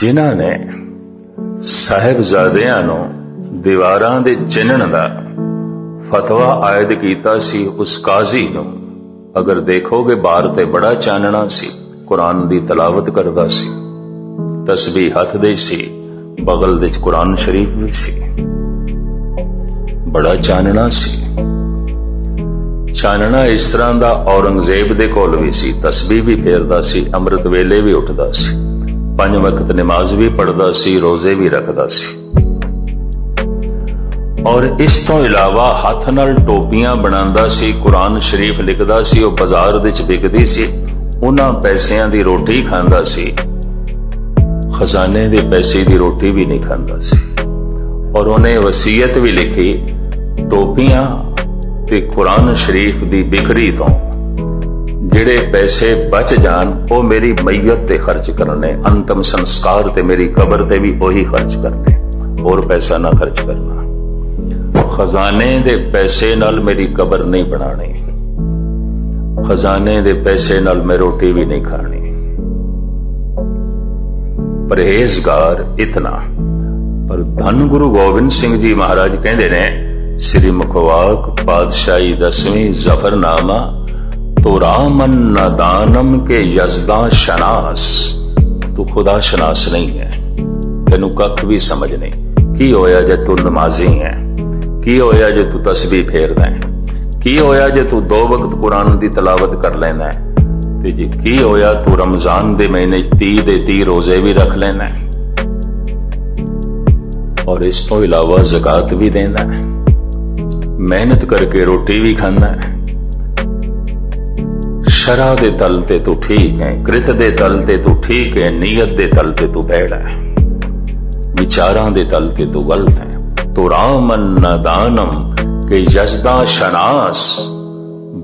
ਜਿਨ੍ਹਾਂ ਨੇ ਸਾਹਿਬਜ਼ਾਦਿਆਂ ਨੂੰ ਦੀਵਾਰਾਂ ਦੇ ਚਿੰਨ੍ਹਣ ਦਾ ਫਤਵਾ ਆਇਦ ਕੀਤਾ ਸੀ, ਉਸ ਕਾਜ਼ੀ ਨੂੰ ਅਗਰ ਦੇਖੋਗੇ ਬਾਹਰ ਤੇ ਬੜਾ ਚਾਨਣਾ ਸੀ, ਕੁਰਾਨ ਦੀ ਤਲਾਵਤ ਕਰਦਾ ਸੀ, ਤਸਬੀਹ ਹੱਥ ਦੇ ਸੀ, ਬਗਲ ਵਿੱਚ ਕੁਰਾਨ ਸ਼ਰੀਫ ਵੀ ਸੀ, ਬੜਾ ਚਾਨਣਾ ਸੀ। ਚਾਨਣਾ ਇਸ ਤਰ੍ਹਾਂ ਦਾ ਔਰੰਗਜ਼ੇਬ ਦੇ ਕੋਲ ਵੀ ਸੀ, ਤਸਬੀਹ ਵੀ ਫੇਰਦਾ ਸੀ, ਅੰਮ੍ਰਿਤ ਵੇਲੇ ਵੀ ਉੱਠਦਾ ਸੀ, 5 ਵਕਤ ਨਮਾਜ਼ ਵੀ ਪੜ੍ਹਦਾ ਸੀ, ਰੋਜ਼ੇ ਵੀ ਰੱਖਦਾ ਸੀ। ਔਰ ਇਸ ਤੋਂ ਇਲਾਵਾ ਹੱਥ ਨਾਲ ਟੋਪੀਆਂ ਬਣਾਉਂਦਾ ਸੀ, ਕੁਰਾਨ ਸ਼ਰੀਫ ਲਿਖਦਾ ਸੀ, ਉਹ ਬਾਜ਼ਾਰ ਵਿੱਚ ਵਿਕਦੀ ਸੀ, ਉਹਨਾਂ ਪੈਸਿਆਂ ਦੀ ਰੋਟੀ ਖਾਂਦਾ ਸੀ, ਖਜ਼ਾਨੇ ਦੇ ਪੈਸੇ ਦੀ ਰੋਟੀ ਵੀ ਨਹੀਂ ਖਾਂਦਾ ਸੀ। ਔਰ ਉਹਨੇ ਵਸੀਅਤ ਵੀ ਲਿਖੀ, ਟੋਪੀਆਂ ਤੇ ਕੁਰਾਨ ਸ਼ਰੀਫ ਦੀ ਬਿਕਰੀ ਤੋਂ ਜਿਹੜੇ ਪੈਸੇ ਬਚ ਜਾਣ ਉਹ ਮੇਰੀ ਮਈਅਤ ਤੇ ਖਰਚ ਕਰਨੇ, ਅੰਤਮ ਸੰਸਕਾਰ ਤੇ ਮੇਰੀ ਕਬਰ ਤੇ ਵੀ ਉਹੀ ਖਰਚ ਕਰਨੇ, ਹੋਰ ਪੈਸਾ ਨਾ ਖਰਚ ਕਰਨਾ। ਖਜ਼ਾਨੇ ਦੇ ਪੈਸੇ ਨਾਲ ਮੇਰੀ ਕਬਰ ਨਹੀਂ ਬਣਾਣੀ, ਖਜ਼ਾਨੇ ਦੇ ਪੈਸੇ ਨਾਲ ਮੈਂ ਰੋਟੀ ਵੀ ਨਹੀਂ ਖਾਣੀ। ਪਰਹੇਜ਼ਗਾਰ ਇਤਨਾ। ਪਰ ਧੰਨ ਗੁਰੂ ਗੋਬਿੰਦ ਸਿੰਘ ਜੀ ਮਹਾਰਾਜ ਕਹਿੰਦੇ ਨੇ, ਸ੍ਰੀ ਮੁਖਵਾਕ ਪਾਤਸ਼ਾਹੀ 10ਵੀਂ ਜ਼ਫਰਨਾਮਾ, ਤੋ ਰਾਮਨ ਨਦਾਨਮ ਕੇ ਯਜ਼ਦਾ ਸ਼ਨਾਸ, ਤੂੰ ਖੁਦਾ ਸ਼ਨਾਸ ਨਹੀਂ ਹੈ, ਤੈਨੂੰ ਕੱਖ ਵੀ ਸਮਝ ਨਹੀਂ। ਕੀ ਹੋਇਆ ਜੇ ਤੂੰ ਨਮਾਜ਼ੀ ਹੈ? ਕੀ ਹੋਇਆ ਜੇ ਤੂੰ ਤਸਬੀਹ ਫੇਰਦਾ ਹੈ? ਕੀ ਹੋਇਆ ਜੇ ਤੂੰ 2 ਵਕਤ ਕੁਰਾਨ ਦੀ ਤਲਾਵਤ ਕਰ ਲੈਂਦਾ ਹੈ? ਤੇ ਜੀ ਕੀ ਹੋਇਆ ਤੂੰ ਰਮਜ਼ਾਨ ਦੇ ਮਹੀਨੇ 30 ਦੇ 30 ਰੋਜ਼ੇ ਵੀ ਰੱਖ ਲੈਂਦਾ ਹੈ, ਔਰ ਇਸ ਤੋਂ ਇਲਾਵਾ ਜ਼ਕਾਤ ਵੀ ਦੇਂਦਾ ਹੈ, ਮਿਹਨਤ ਕਰਕੇ ਰੋਟੀ ਵੀ ਖਾਂਦਾ ਹੈ। ਸ਼ਰਾ ਦੇ ਤਲ ਤੇ ਤੂੰ ਠੀਕ ਹੈ, ਕ੍ਰਿਤ ਦੇ ਤਲ ਤੇ ਤੂੰ ਠੀਕ ਹੈ, ਨੀਅਤ ਦੇ ਤਲ ਤੇ ਤੂੰ ਬੈੜਾ ਹੈ, ਵਿਚਾਰਾਂ ਦੇ ਤਲ ਤੇ ਤੂੰ ਗਲਤ ਹੈ। ਤੋ ਰਾਮਨ ਨਦਾਨਮ ਕਿ ਯਜ਼ਦਾ ਸ਼ਨਾਸ,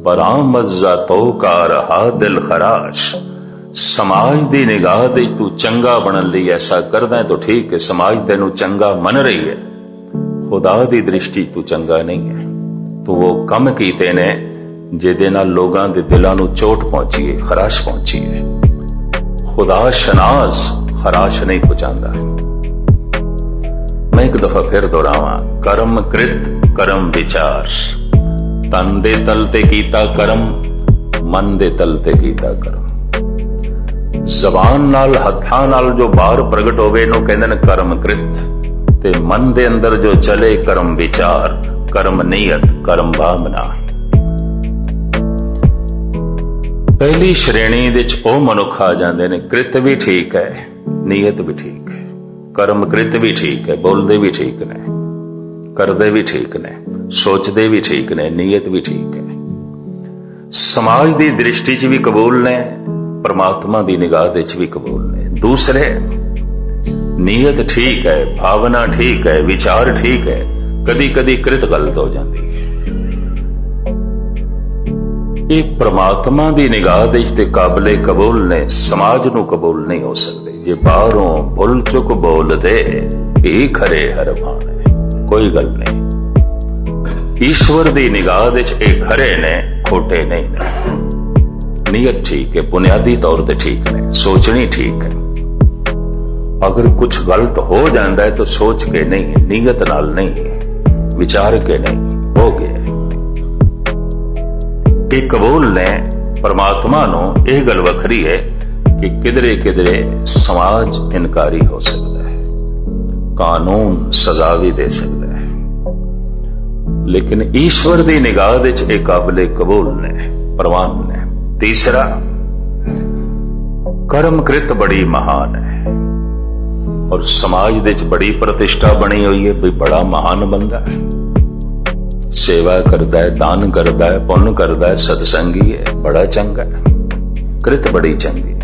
ਬਰਾਮਦ ਜ਼ਾਤੋ ਕਾ ਰਹਾ ਦਿਲ ਖਰਾਸ਼। ਸਮਾਜ ਦੀ ਨਿਗਾਹ ਦੇ ਤੂੰ ਚੰਗਾ ਬਣਨ ਲਈ ਐਸਾ ਕਰਦਾ ਹੈ ਤਾਂ ਠੀਕ ਹੈ, ਸਮਾਜ ਤੈਨੂੰ ਚੰਗਾ ਮੰਨ ਰਹੀ ਹੈ, ਖੁਦਾ ਦੀ ਦ੍ਰਿਸ਼ਟੀ ਤੂੰ ਚੰਗਾ ਨਹੀਂ ਹੈ। ਤੂੰ ਉਹ ਕੰਮ ਕੀਤੇ ਨੇ ਜਿਹਦੇ ਨਾਲ ਲੋਕਾਂ ਦੇ ਦਿਲਾਂ ਨੂੰ ਚੋਟ ਪਹੁੰਚੀ ਹੈ, ਖਰਾਸ਼ ਪਹੁੰਚੀ ਹੈ। ਖੁਦਾ ਸ਼ਨਾਸ ਖਰਾਸ਼ ਨਹੀਂ ਪਹੁੰਚਾਉਂਦਾ। ਮੈਂ ਇੱਕ ਦਫਾ ਫਿਰ ਦੁਹਰਾਵਾਂ, ਕਰਮ ਕ੍ਰਿਤ ਕਰਮ ਵਿਚਾਰ, ਤਨ ਦੇ ਤਲ ਤੇ ਕੀਤਾ ਕਰਮ, ਮਨ ਦੇ ਤਲ ਤੇ ਕੀਤਾ ਕਰਮ। ਜ਼ਬਾਨ ਨਾਲ ਹੱਥਾਂ ਨਾਲ ਜੋ ਬਾਹਰ ਪ੍ਰਗਟ ਹੋਵੇ ਇਹਨੂੰ ਕਹਿੰਦੇ ਨੇ ਕਰਮ ਕ੍ਰਿਤ, ਤੇ ਮਨ ਦੇ ਅੰਦਰ ਜੋ ਚਲੇ ਕਰਮ ਵਿਚਾਰ, ਕਰਮ ਨੀਅਤ, ਕਰਮ ਭਾਵਨਾ। ਪਹਿਲੀ ਸ਼੍ਰੇਣੀ ਵਿੱਚ ਉਹ ਮਨੁੱਖ ਆ ਜਾਂਦੇ ਨੇ, ਕ੍ਰਿਤ ਵੀ ਠੀਕ ਹੈ, ਨੀਅਤ ਵੀ ਠੀਕ ਹੈ, ਕਰਮ ਕ੍ਰਿਤ ਵੀ ਠੀਕ ਹੈ, ਬੋਲਦੇ ਵੀ ਠੀਕ ਨੇ, ਕਰਦੇ ਵੀ ਠੀਕ ਨੇ, ਸੋਚਦੇ ਵੀ ਠੀਕ ਨੇ, ਨੀਅਤ ਵੀ ਠੀਕ ਹੈ, ਸਮਾਜ ਦੀ ਦ੍ਰਿਸ਼ਟੀ 'ਚ ਵੀ ਕਬੂਲ ਨੇ, ਪਰਮਾਤਮਾ ਦੀ ਨਿਗਾਹ ਦੇ 'ਚ ਵੀ ਕਬੂਲ ਨੇ। ਦੂਸਰੇ, ਨੀਅਤ ਠੀਕ ਹੈ, ਭਾਵਨਾ ਠੀਕ ਹੈ, ਵਿਚਾਰ ਠੀਕ ਹੈ, ਕਦੀ ਕਦੀ ਕ੍ਰਿਤ ਗਲਤ ਹੋ ਜਾਂਦੀ ਹੈ। ਇਹ ਪਰਮਾਤਮਾ ਦੀ ਨਿਗਾਹ ਦੇ 'ਚ ਤੇ ਕਾਬਲੇ ਕਬੂਲ ਨੇ, ਸਮਾਜ ਨੂੰ ਕਬੂਲ ਨਹੀਂ ਹੋ ਸਕਦੇ। ਜੇ ਬਾਹਰੋਂ ਭੁੱਲ ਚੁੱਕ ਬੋਲਦੇ ਇਹ ਖਰੇ ਹਰ ਭਾਣੇ, ਕੋਈ ਗੱਲ ਨਹੀਂ। ਈਸ਼ਵਰ ਦੀ ਨਿਗਾਹ ਦੇ 'ਚ ਇਹ ਖਰੇ ਨੇ, ਖੋਟੇ ਨਹੀਂ ਨੇ। ਨੀਅਤ ਠੀਕ ਹੈ, ਬੁਨਿਆਦੀ ਤੌਰ ਤੇ ਠੀਕ ਨੇ, ਸੋਚਣੀ ਠੀਕ ਹੈ। ਅਗਰ ਕੁਝ ਗਲਤ ਹੋ ਜਾਂਦਾ ਹੈ ਤਾਂ ਸੋਚ ਕੇ ਨਹੀਂ, ਨੀਅਤ ਨਾਲ ਨਹੀਂ, ਵਿਚਾਰ ਕੇ ਨਹੀਂ, ਹੋ ਗਿਆ। ਇਹ ਕਬੂਲ ਨੇ ਪਰਮਾਤਮਾ ਨੂੰ। ਇਹ ਗੱਲ ਵੱਖਰੀ ਹੈ ਕਿ ਕਿਧਰੇ ਕਿਧਰੇ ਸਮਾਜ ਇਨਕਾਰੀ ਹੋ ਸਕਦਾ ਹੈ, ਕਾਨੂੰਨ ਸਜ਼ਾ ਵੀ ਦੇ ਸਕਦਾ ਹੈ, ਲੇਕਿਨ ਈਸ਼ਵਰ ਦੀ ਨਿਗਾਹ ਵਿੱਚ ਇਹ ਕਾਬਲੇ ਕਬੂਲ ਨੇ, ਪ੍ਰਵਾਨ ਨੇ। ਤੀਸਰਾ, ਕਰਮ ਕ੍ਰਿਤ ਬੜੀ ਮਹਾਨ ਹੈ, ਔਰ ਸਮਾਜ ਵਿੱਚ ਬੜੀ ਪ੍ਰਤਿਸ਼ਠਾ ਬਣੀ ਹੋਈ ਹੈ ਵੀ ਬੜਾ ਮਹਾਨ ਬੰਦਾ ਹੈ, ਸੇਵਾ ਕਰਦਾ ਹੈ, ਦਾਨ ਕਰਦਾ ਹੈ, ਪੁੰਨ ਕਰਦਾ ਹੈ, ਸਤਸੰਗੀ ਹੈ, ਬੜਾ ਚੰਗਾ ਹੈ, ਕ੍ਰਿਤ ਬੜੀ ਚੰਗੀ।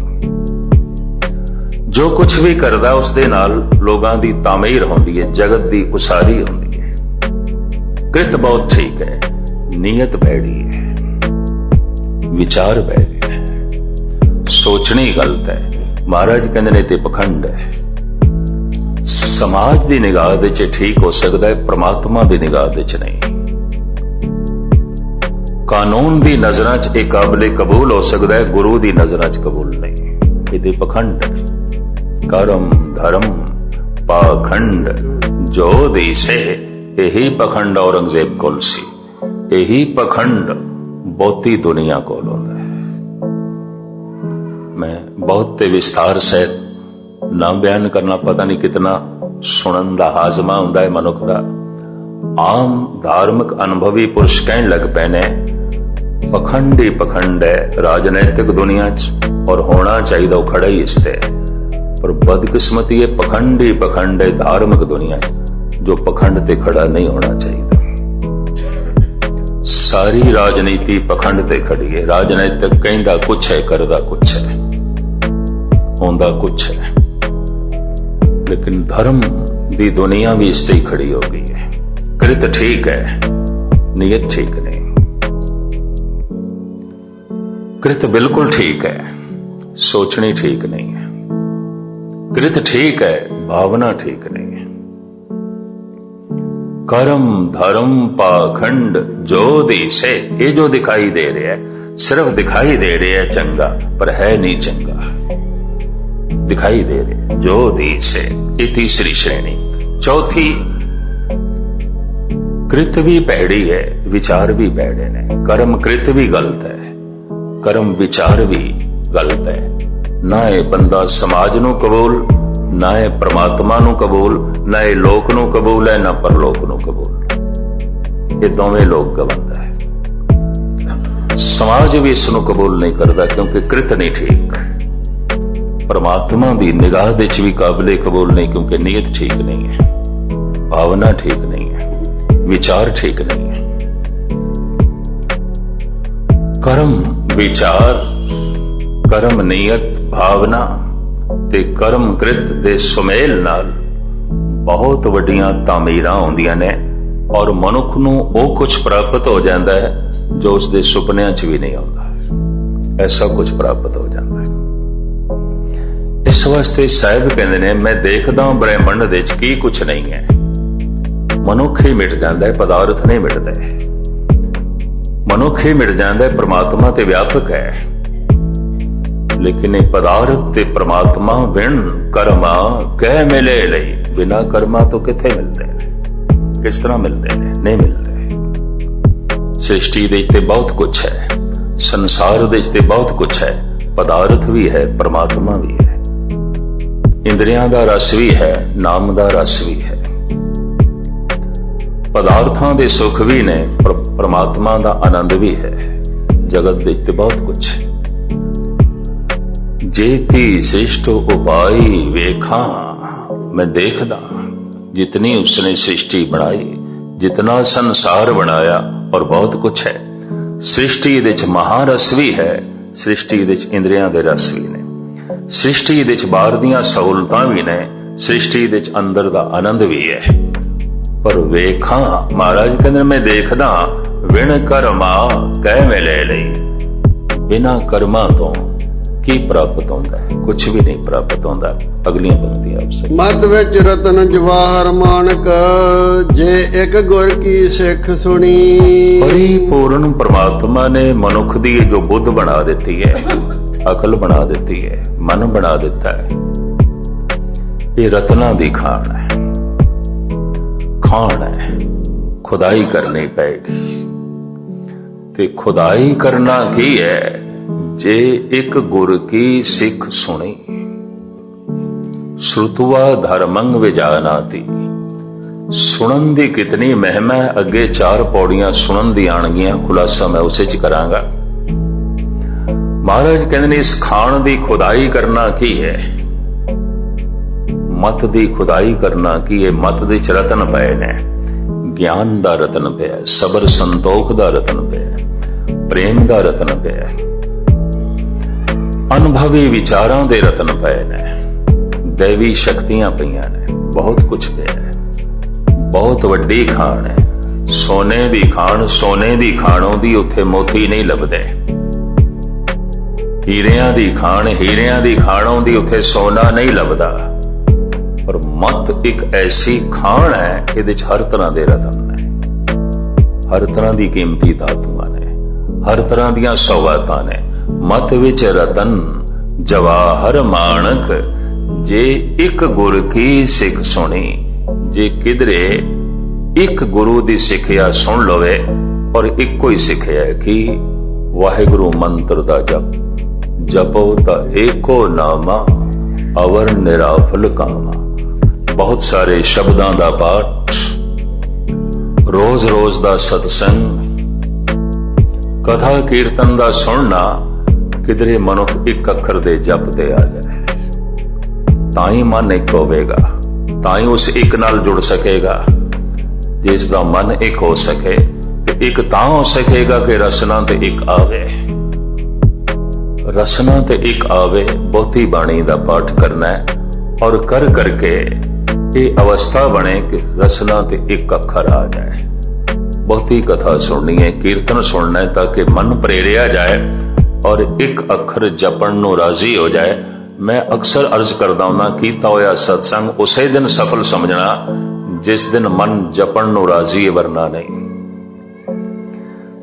ਜੋ ਕੁਝ ਵੀ ਕਰਦਾ ਉਸ ਦੇ ਨਾਲ ਲੋਕਾਂ ਦੀ ਤਾਮੀਰ ਹੁੰਦੀ ਹੈ, ਜਗਤ ਦੀ ਉਸਾਰੀ ਹੁੰਦੀ ਹੈ। ਕ੍ਰਿਤ ਬਹੁਤ ਠੀਕ ਹੈ, ਨੀਅਤ ਭੈੜੀ ਹੈ, ਵਿਚਾਰ ਭੈੜੇ ਹੈ, ਸੋਚਣੀ ਗਲਤ ਹੈ। ਮਹਾਰਾਜ ਕਹਿੰਦੇ ਨੇ ਤੇ ਪਖੰਡ ਹੈ। ਸਮਾਜ ਦੀ ਨਿਗਾਹ ਦੇ 'ਚ ਠੀਕ ਹੋ ਸਕਦਾ ਹੈ, ਪ੍ਰਮਾਤਮਾ ਦੀ ਨਿਗਾਹ ਦੇ 'ਚ ਨਹੀਂ। ਕਾਨੂੰਨ ਦੀ ਨਜ਼ਰਾਂ 'ਚ ਇਹ ਕਾਬਲੇ ਕਬੂਲ ਹੋ ਸਕਦਾ ਹੈ, ਗੁਰੂ ਦੀ ਨਜ਼ਰਾਂ 'ਚ ਕਬੂਲ ਨਹੀਂ। ਇਹਦੇ ਪਖੰਡ ਹੈ। करम धर्म पाखंड जो दिसे। यही पखंड औरंगजेब कोल सी, यही पखंड बहुती दुनिया कोल होता है। मैं बहुत विस्तार से ना बयान करना, पता नहीं कितना सुनन दा हाजमा हुंदा है मनुख दा। आम धार्मिक अनुभवी पुरुष कहन लग पे ने पखंड ही पखंड है राजनैतिक दुनिया च, और होना चाहिए वो खड़ा ही इससे। पर बदकिस्मती है पखंड ही पखंड है धार्मिक दुनिया च, जो पखंड ते खड़ा नहीं होना चाहिए। सारी राजनीति पखंड ते खड़ी है। राजनैतिक कहंदा कुछ है, करदा कुछ है, होंदा कुछ है, लेकिन धर्म दी दुनिया भी इससे ही खड़ी हो गई है। कृत ठीक है, नियत ठीक नहीं। कृत बिल्कुल ठीक है, सोचनी ठीक नहीं है। कृत ठीक है, भावना ठीक नहीं है। कर्म धर्म पाखंड जो दिसे, ये जो दिखाई दे रहे है सिर्फ दिखाई दे रहे है चंगा, पर है नहीं चंगा। दिखाई दे रहे जो दिसे, ये तीसरी श्रेणी। चौथी, कृत भी भैड़ी है, विचार भी भैड़े ने। कर्म कृत भी गलत है, कर्म विचार भी गलत है। ना ये बंदा समाज नू कबूल, ना ये परमात्मा नू कबूल, ना ये लोक नू कबूल है, ना परलोक नू कबूल। ये दोवें लोग गवंदा है। समाज भी इसनू कबूल नहीं करता क्योंकि कृत नहीं ठीक। परमात्मा भी निगाह विच भी काबिले कबूल नहीं क्योंकि नीयत ठीक नहीं है, भावना ठीक नहीं है, विचार ठीक नहीं है। कर्म विचार, कर्म नीयत भावना ते कर्म कृत दे सुमेल नाल बहुत वड्डियां तामीरां होंदियां ने, और मनुख नूं वो कुछ प्राप्त हो जाता है जो उसके सुपनियां च भी नहीं आता। ऐसा कुछ प्राप्त हो जाता है। इस वास्ते साहिब कहते ने, मैं देखदा ब्रह्मंड दे च की कुछ नहीं है। मनुख ही मिट जाता है, पदार्थ नहीं मिटता। मनुख ही मिट जाता है, परमात्मा ते व्यापक है। लेकिन पदार्थ ते परमात्मा बिन कर्मा कह मिले लई। बिना कर्मा तो किथे मिलते हैं, किस तरह मिलते हैं? नहीं मिलते। सृष्टि दे ते बहुत कुछ है, संसार दे ते बहुत कुछ है, पदार्थ भी है, परमात्मा भी है, इंद्रियां दा रस भी है, नाम दा रस भी है। पदार्थां दे सुख भी ने, परमात्मा दा आनंद भी है। जगत दे ते बहुत कुछ है। जेती सृष्ट उपाई वेखा, मैं देखदा जितनी उसने सृष्टि बनाई, जितना संसार बनाया, और बहुत कुछ है। सृष्टि दे च महारस भी है, सृष्टि दे च इंद्रियां दे रस भी ने, सृष्टि दे च बाहर दियां सहूलतां भी ने, सृष्टि दे च अंदर दा आनंद भी है। पर वेखा, महाराज कहंदे मैं देखदा विण कर्मा कह मिले लई। बिना कर्मा तो की प्राप्त होता है? कुछ भी नहीं प्राप्त होता। अगलियां पंक्तियां आपसे। मत विच रतन जवाहर मानक, जे एक गुर की सिख सुनी। परिपूर्ण परमात्मा ने मनुख दी जो बुद्ध बना देती है, अकल बना देती है, मन बना देता है, ये रत्ना दी खान है। खान है, खुदाई करनी पड़ेगी। ते खुदाई करना की है? जे एक गुर की सिख सुनी। श्रुतवा धर्मंग विजानाति। सुनन दी कितनी महिमा है, अगे 4 पौड़ियां सुनन दी आणगियां, खुलासा मैं उसे च करांगा। महाराज कहते ने इस खान दी खुदाई करना की है? मत दी खुदाई करना की है? मत दे च रतन पए ने। ज्ञान दा रतन पिया, सबर संतोख दा रतन पिया, प्रेम दा रतन पिया, अनुभवी विचारां दे रतन पए ने, दैवी शक्तियां पईयां ने, बहुत कुछ पिया है। बहुत वड्डी खान है। सोने दी खान, सोने दी खाणों दी उत्थे मोती नहीं लभदे। हीरियां दी खान, हीरियां दी खाणों दी उत्थे सोना नहीं लभदा। पर मत एक ऐसी खान है, इहदे च हर तरह दे रतन ने, हर तरह दी कीमती धातुआं ने, हर तरह दियां सौगातां ने। मत विच रतन जवाहर माणक, जे एक गुर की सिख सुनी, जे किधरे एक गुरु दी सिखिया सुन लवे और इको ही सिखिया कि वाहिगुरु मंत्र दा जप, जपो ता एको नामा अवर निराफल कामा। बहुत सारे शब्दां दा पाठ, रोज रोज दा सत्संग, कथा कीर्तन दा सुनना, किधरे मनुख एक अखर दे जप ते आ जाए, ताई मन एक होवेगा, ताई उस एक नाल जुड़ सकेगा। जिस दा मन एक हो सके ते एक तां हो सकेगा कि रसना ते एक आवे, रसना ते एक आवे। बहुती बाणी दा पाठ करना है और कर करके ये अवस्था बने कि रसना ते एक अखर आ जाए। बहुती कथा सुननी है, कीर्तन सुनना है ताकि मन प्रेरिया जाए और एक अखर जपन नूं राजी हो जाए। मैं अक्सर अर्ज करदा हूं, कीता होया सत्संग उसे दिन सफल समझना जिस दिन मन जपन नूं राजी है, वरना नहीं।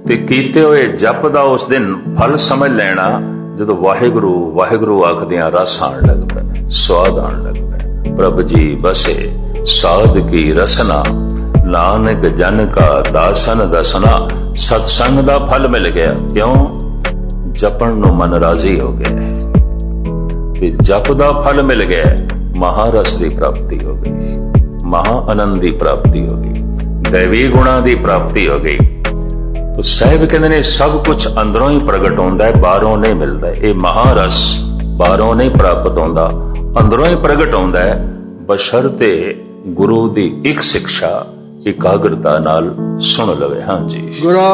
ते कीते होए जप दा उस दिन फल समझ लेना जदों वाहिगुरु वाहिगुरु आखदियां रस आण लग पए, स्वाद आण लग पए। प्रभ जी बसे साध की रसना, नानक जन का दासन दसना। सत्संग दा फल मिल गया, क्यों? जपन नूं मन राजी हो गया, ते जप दा फल मिल गया, महारस की प्राप्ति हो गई, महा आनंद की प्राप्ति हो गई, दैवी गुणा की प्राप्ति हो गई। तो साहिब कहते ने सब कुछ अंदरों ही प्रगट होता है, बाहरों नहीं मिलता। ये महारस बाहरों नहीं प्राप्त होता, अंदरों ही प्रगट होता है, बशर्ते गुरु की एक शिक्षा एकाग्रता नाल सुन लवे। हाँ जी, गुरा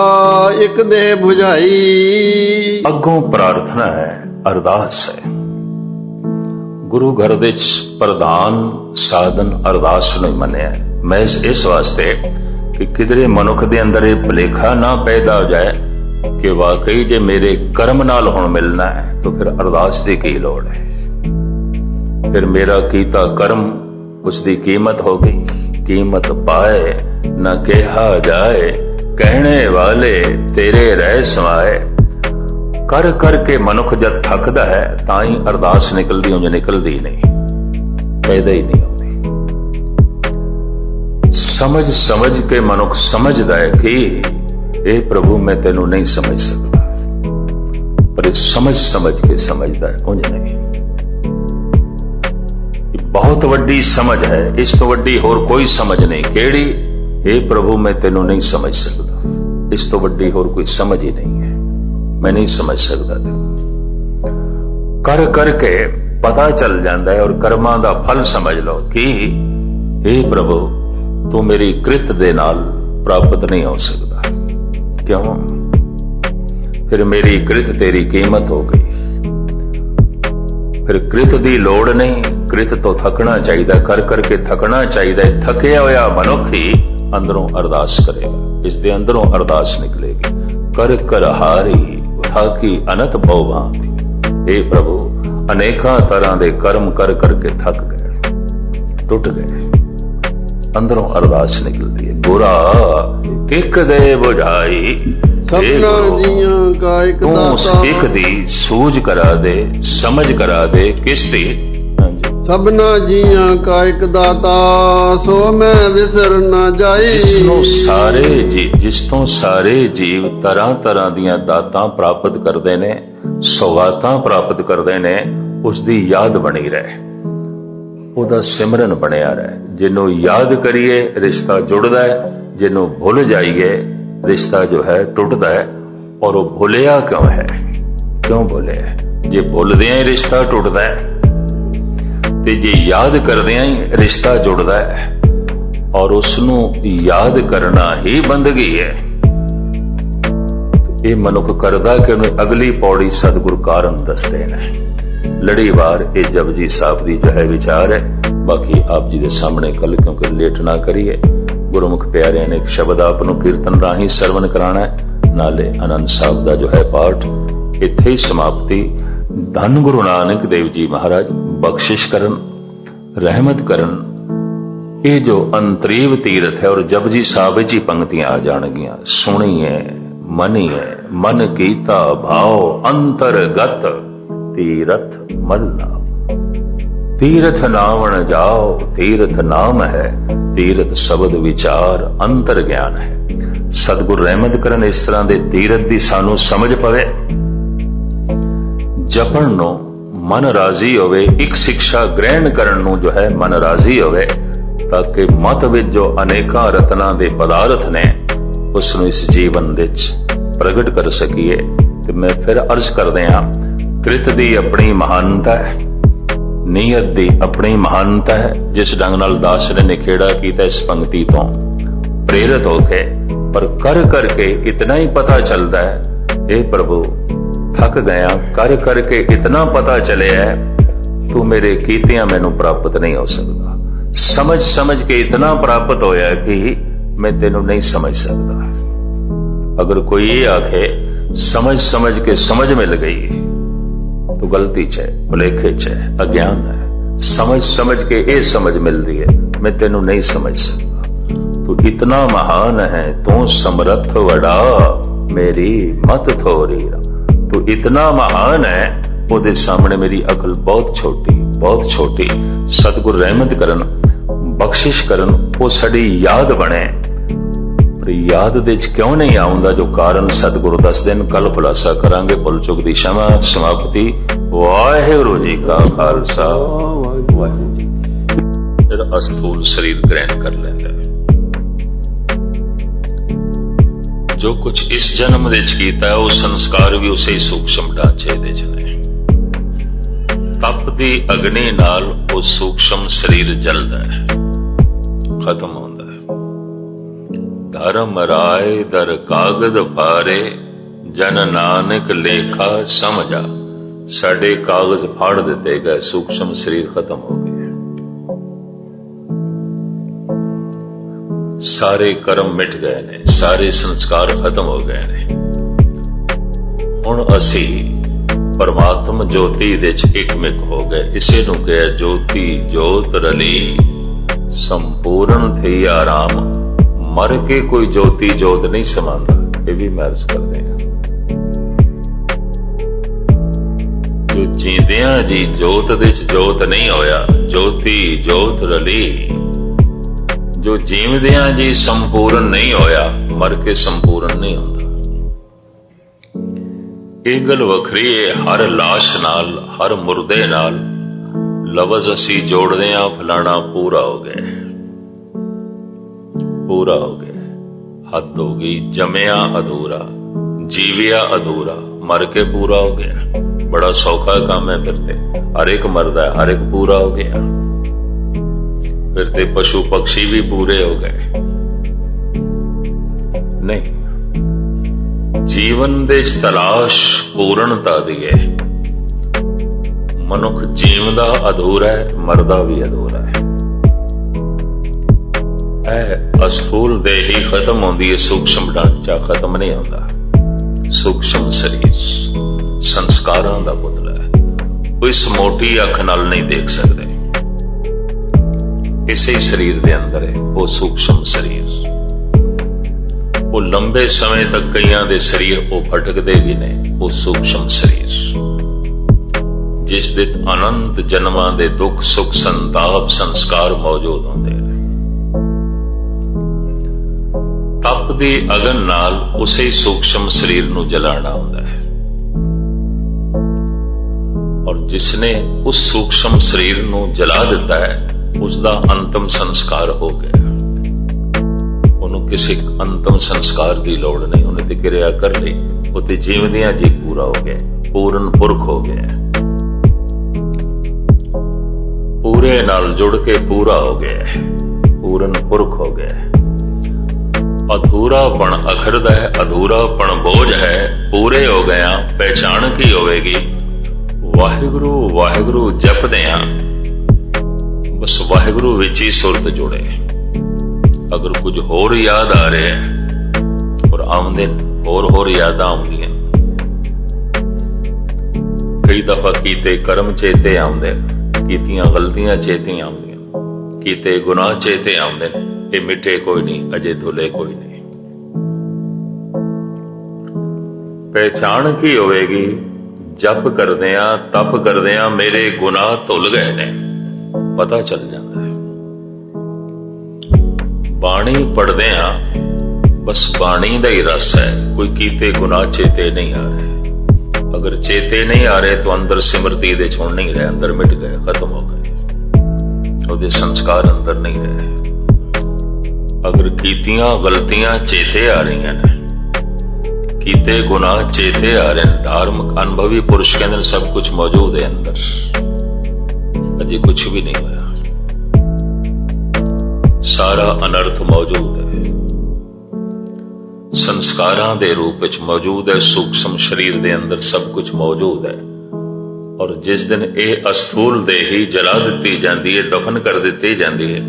एक दे बुझाई। अगों प्रार्थना है, अरदास है। गुरु घर दे प्रधान साधन अरदास नहीं मनिया। मैं इस वास्ते कि किधरे मनुख दे अंदर ये भुलेखा ना पैदा हो जाए कि वाकई जे मेरे कर्म नाल हुण मिलना है तो फिर अरदास की की लोड़ है, फिर मेरा कीता कर्म उसकी कीमत हो गई। कीमत पाए न कहा जाए, कहने वाले तेरे रह समाए। कर करके मनुख जब थकदा है ताई अरदास निकलदी, उंज निकलदी नहीं, पैदा ही नहीं होती। समझ समझ के मनुख समझदा है कि ए प्रभु मैं तेनू नहीं समझ सकता, पर समझ समझ के समझदा है, उंज नहीं। बहुत वड्डी समझ है, इस तो वड्डी होर कोई समझ नहीं। केड़ी? हे प्रभु मैं तेनू नहीं समझ सकता, इस तो वड्डी होर कोई समझ ही नहीं है, मैं नहीं समझ सकता। कर करके पता चल जाता है और कर्मां दा फल समझ लो कि हे प्रभु तू मेरी कृत दे नाल प्राप्त नहीं हो सकता। क्यों? फिर मेरी कृत तेरी कीमत हो गई, फिर कृत दी लोड़ नहीं। कृत तो थकना चाहिए, कर करके थकना चाहिए। थकिया होया मनुख ही अंदरों अरदास करेगा, इस दे अंदरों अरदास निकलेगी। कर कर हारी थाकी अनत भौभांति। हे प्रभु अनेका तरह के कर्म कर करके थक गए, टूट गए, अंदरों अरदास निकलती है। बुरा एक दे बुझाई, सपना जियां का एक दाता। एक दी सूझ करा दे, समझ करा दे, किस दी? सबना जियां का एक दाता, सो मैं विसर ना जाई। जिस तो सारे जीव तरह तरह दियां दातां प्राप्त करते ने, सौगातां प्राप्त करते ने, उसकी याद बनी रहे, ਉਹਦਾ सिमरन बनिया रहे। जिन्हों याद करिए रिश्ता जुड़ता है, जिन्हों भुल जाइए रिश्ता जो है टुटता है। और वो भुलिया क्यों है? क्यों भुले? जे भुलदे ही रिश्ता टुटता है ते जे याद करदे ही रिश्ता जुड़ता है, और उसनों याद करना ही बंदगी है। तो ये मनुख करदा कि उन्हें अगली पौड़ी सतगुरु कारण दसदे ने। लड़ीवार ये जपजी साहब की जो है विचार है। बाकी आप जी के सामने कल क्योंकि लेट ना करिए, गुरुमुख प्यारे ने एक शब्द आपनों कीर्तन राही सरवण कराना है, नाले आनंद साहब का जो है पाठ इत्थे ही समाप्ति। धन गुरु नानक देव जी महाराज बख्शिश करन, रहमत करन। ये जो अंतरीव तीर्थ है और जपजी साहब जी पंक्तियां आ जाणगियां, सुनिए मनिए मन कीता भाव अंतरगत तीरथ मल्ला। तीर्थ नावण जाओ तीर्थ नाम है, तीर्थ शब्द विचार अंतर ज्ञान है। सतगुर रहमत करन इस तरह के तीर्थ की सानू समझ पवे। जपण नूं मन राजी होवे, एक शिक्षा ग्रहण करन नूं जो है मन राजी होवे, ताकि मत विच जो अनेकां रत्नां दे पदार्थ ने उसनूं इस जीवन विच प्रगट कर सकीए। ते मैं फिर अर्ज करदे हां, कृत दी अपनी महानता है, नीयत दी अपनी महानता है। जिस ढंग नाल दास ने निखेड़ा कीता इस पंक्ति तो प्रेरित होके, पर कर करके इतना ही पता चलता है, हे प्रभु थक गया, कर करके इतना पता चले है, तू मेरे कीतियां मैनू प्राप्त नहीं हो सकता। समझ समझ के इतना प्राप्त होया कि मैं तेनू नहीं समझ सकता। अगर कोई ये आखे समझ समझ के समझ मिल गई तो गलती च है, भुलेखे च है, अज्ञान है। समझ समझ के ये समझ मिलती है, मैं तेनू नहीं समझ सकता। तू इतना महान है, तू समर्थ वड़ा, मेरी मत थोरी। तू इतना महान है, ਉਹਦੇ सामने मेरी अकल बहुत छोटी, बहुत छोटी। सतगुर रहमत करन, बख्शिश करन, वो साडी याद बने। पर याद दे च क्यों नहीं आउंदा जो कारण सतगुरु दस दिन कल खुलासा करांगे। भुल चुक दी क्षमा समाप्ति। वाहिगुरू जी का खालसा, वाहिगुरू जी। फिर अस्थूल शरीर ग्रहण कर लेंदा है। जो कुछ इस जन्म दे च कीता है, वो संस्कार भी उसे ही सूक्ष्म ढांचे दे च ने। तप दी अग्नि नाल वो सूक्ष्म शरीर जलदा है, खत्म होंदा है। धर्म राय दर कागज फारे, जन नानक लेखा समझा। साडे कागज फाड़ दिते गए, सूक्ष्म शरीर खत्म हो गए। सारे कर्म मिट गए ने, सारे संस्कार खत्म हो गए ने। हुण असी परमात्मा ज्योति दे च एकमिक हो गए। इसे नूं कहा ज्योति जोत रली, संपूर्ण थे आराम। मर के कोई ज्योति जोत नहीं समांदा, ये भी मैं अर्ज करते हैं। जो जींदियां जी जोत दे च जोत नहीं होया, ज्योति जोत रली। जो जीवदियां जी संपूर्ण नहीं होया, मर के संपूर्ण नहीं होता। ਇਹ ਗੱਲ ਵੱਖਰੀ ਹੈ। ਹਰ ਲਾਸ਼ ਨਾਲ, ਹਰ ਮੁਰਦੇ ਨਾਲ ਲਫ਼ਜ਼ ਅਸੀਂ ਜੋੜਦੇ ਹਾਂ, ਫਲਾਣਾ ਪੂਰਾ ਹੋ ਗਿਆ, ਪੂਰਾ ਹੋ ਗਿਆ, ਹੱਦ ਹੋ ਗਈ। ਜੰਮਿਆ ਅਧੂਰਾ, ਜੀਵਿਆ ਅਧੂਰਾ, ਮਰ ਕੇ ਪੂਰਾ ਹੋ ਗਿਆ। ਬੜਾ ਸੌਖਾ ਕੰਮ ਹੈ। ਫਿਰ ਤੇ ਹਰ ਇੱਕ ਮਰਦਾ, ਹਰ ਇੱਕ ਪੂਰਾ ਹੋ ਗਿਆ। फिर ते पशु पक्षी भी पूरे हो गए। नहीं, जीवन दे तलाश पूर्णता दी है। मनुख जीवदा अधूरा है, मरदा भी अधूरा है। अस्थूल देह ही खत्म होंदी है, सूक्ष्म ढांचा खत्म नहीं होता। सूक्ष्म शरीर संस्कारां दा पुतला है, कोई इस मोटी अख नाल नहीं देख सकते। इसे शरीर दे अंदर है वो सूक्ष्म शरीर। वो लंबे समय तक कईयां दे शरीर वो भटकदे भी ने, वो सूक्ष्म शरीर जिस दे अनंत जन्मां दे दुख सुख संताप संस्कार मौजूद होंदे ने। तप दी अगन नाल उसे सूक्ष्म शरीर नूं जलाना होंदा है। और जिसने उस सूक्ष्म शरीर नूं जला दिता है, उसका अंतिम संस्कार हो गया। उन्होंने किसी अंतिम संस्कार की लौड़ नहीं, उन्हें तो क्रिया कर ली, वो तो जीवदियां जी पूरा हो गया, पूर्ण पुरख हो गया, पूरे नाल जुड़ के पूरा हो गया, पूर्ण पुरख हो गया। अधूरापन अखरदा है, अधूरापन बोझ है, पूरे हो गया। पहचान की होवेगी, वाहिगुरु वाहिगुरु जपदे हां, बस वाहिगुरु विच ही सुरत जुड़े। अगर कुछ होर याद आ रहे हैं और आमदे होर याद आउंदियां। कई दफा कीते कर्म चेते आउंदे, कीतियां गलतियां चेते आउंदियां, कीते गुनाह चेते आउंदे। ये मिठे कोई नहीं, अजे धुले कोई नहीं। पहचान की होवेगी, जप करदियां तप करदियां मेरे गुनाह धुल गए ने। पता चल जाता है। बाणी पढ़दे हाँ, बस बाणी दा ही रस है, कोई कीते गुनाह चेते नहीं आ रहे। अगर चेते नहीं आ रहे तो अंदर सिमरती दे छोड़ नहीं रहे, अंदर मिट गए, खत्म हो गए, ਉਹਦੇ संस्कार अंदर नहीं रहे। अगर कीतियां गलतियां चेते आ रही हैं, कीते गुनाह चेते आ रहे हैं, धार्मिक अनुभवी पुरुष के अंदर सब कुछ मौजूद है, अंदर अजय कुछ भी नहीं होया, सारा अनर्थ मौजूद है, संस्कारां दे रूप विच मौजूद है, सूक्ष्म शरीर दे अंदर सब कुछ मौजूद है। और जिस दिन ये अस्थूल देही जला दी जाती है, दफन कर दी जाती है,